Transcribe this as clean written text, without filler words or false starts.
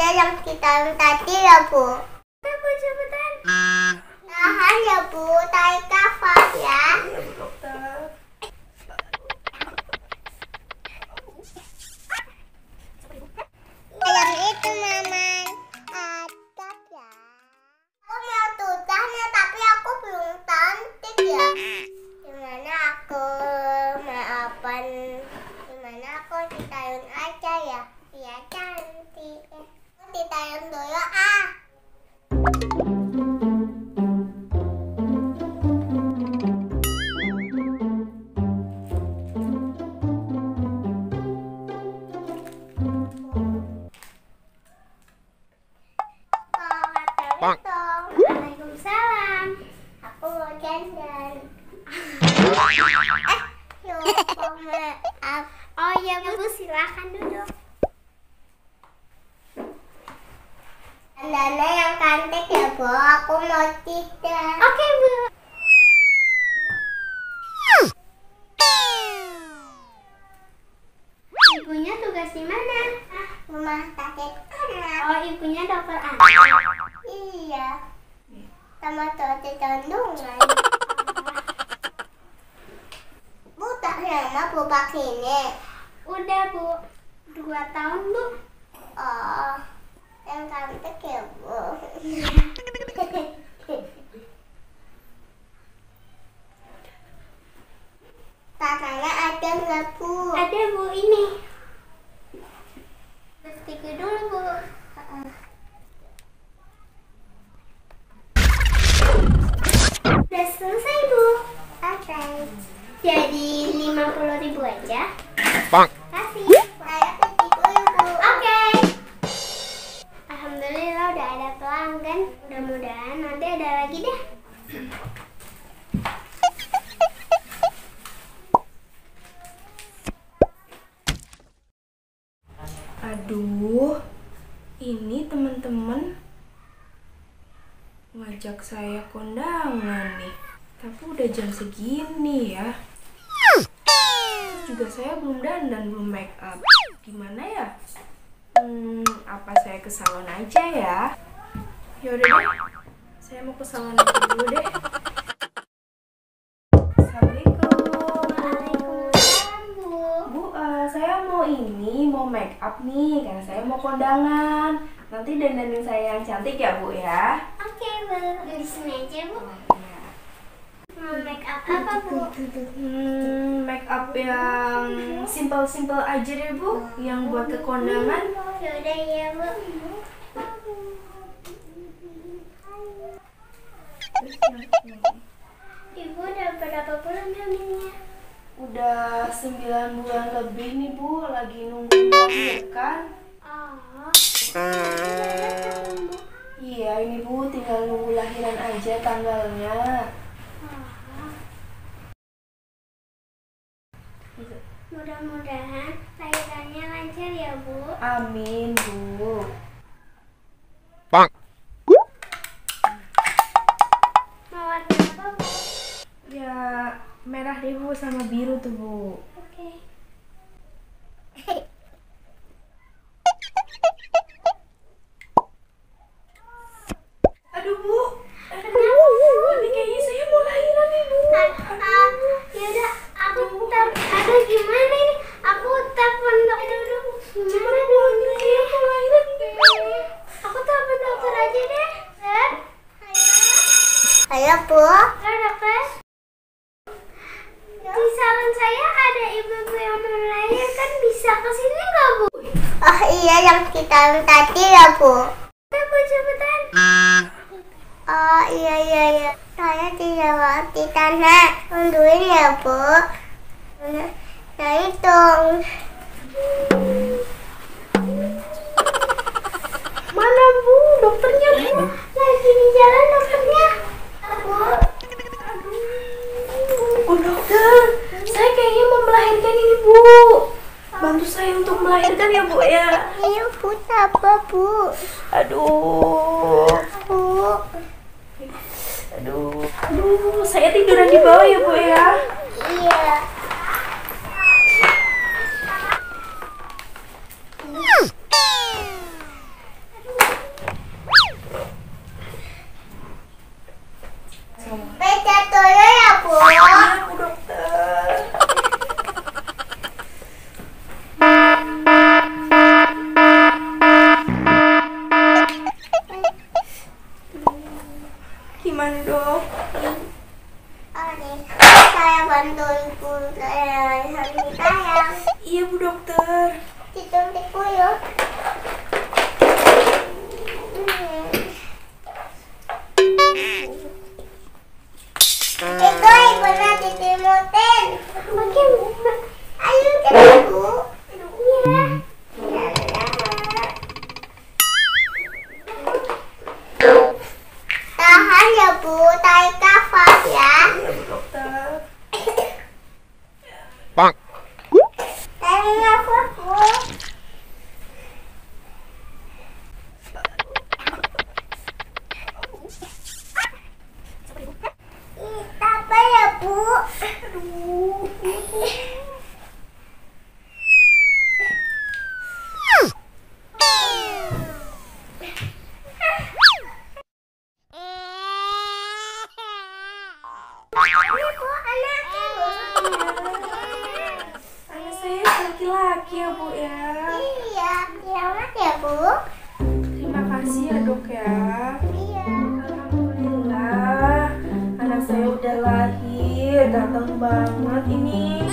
yang kita tadi ya, Bu. Bu, cepetan. Tahan ya, Bu. Tarik nafas ya. Iya, Bu Dokter. Yang itu, Mama. Adab ya. Aku mau tutahnya, tapi aku belum cantik ya. Gimana aku maafan? Gimana aku ditayun aja ya? Biar cantik. Aku ditayun dulu ah. Waalaikumsalam. Aku mau dandan. Maaf. Oh iya Bu, silakan duduk. Dandannya yang cantik ya, Bu. Aku mau tidak. Oke Bu. Ibunya tugas di mana? Rumah sakit anak. Oh, ibunya dokter anak. Iya. Sama dokter kandungan. Bu, tak lama Bu pakai ini. Udah Bu, 2 tahun Bu. Oh, yang cantik ya, Bu. Kakaknya ada nggak, Bu? Ada Bu, ini. Lipstick dulu Bu. Udah selesai Bu. Oke. Jadi 50.000 aja. Kasih. Saya pergi dulu, Bu. Oke. Alhamdulillah udah ada pelanggan. Mudah-mudahan nanti ada lagi deh. Aduh, ini teman-teman ngajak saya kondangan nih. Tapi udah jam segini ya. Terus juga saya belum dandan, belum make up. Gimana ya? Apa saya ke salon aja ya? Yaudah deh, saya mau ke salon aja dulu deh. Assalamualaikum. Waalaikumsalam Bu. Bu, saya mau make up nih, karena saya mau kondangan. Nanti dandanin saya yang cantik ya Bu ya. Oke Bu, di sini aja Bu. Mau make up apa Bu? Make up yang simple-simple aja deh Bu, yang buat ke kondangan. Yaudah ya Bu. Ibu udah berapa bulan hamilnya? Udah 9 bulan lebih nih Bu, lagi nunggu melahirkan. Oh. Iya ini Bu, tinggal nunggu lahiran aja tanggalnya. Mudah-mudahan lahirannya lancar ya Bu. Amin Bu. Mau warna apa Bu? Ya merah deh Bu, sama biru tuh Bu. Oke. Aduh Bu, Kenapa Bu? ini kayaknya saya mau lahiran nih Bu. Yaudah, aku aduh gimana ini? Aku telepon dokter dulu. Gimana dong? Saya mau lahiran nih. Aku telepon dokter aja deh. Dokter? Ayo, Bu. Halo dokter. Di salon saya ada ibu-ibu yang mau melahirkan, bisa kesini nggak Bu? Oh iya, yang kita tadi ya, Bu. Oke Bu, cepetan. Oh iya. Saya tidak mau di tanah. Unduin ya, Bu. Nah itu. Mana Bu? Dokternya Bu. Lagi di jalan dokternya. Bu. Oh dokter, saya kayaknya mau melahirkan ini Bu. Bantu saya untuk melahirkan ya Bu ya. Iya, Bu. Sabar, Bu. Aduh. Bu. Aduh, saya tiduran di bawah ya Bu ya. Iya. Iya Bu Dokter. Disuntikku ya. Itu ibunya ditimutin. Bagaimana? Ayo cepat Bu. Iya. Tahan ya Bu, tarik nafas ya. Iya Bu Dokter. Tarik nafas Bu. Apa ya Bu? Aduh. Ini Bu anaknya Bu. Anak saya laki-laki ya Bu ya. Iya, selamat ya Bu. Terima kasih ya Dok ya. Iya. Alhamdulillah, anak saya udah lahir, ganteng banget ini.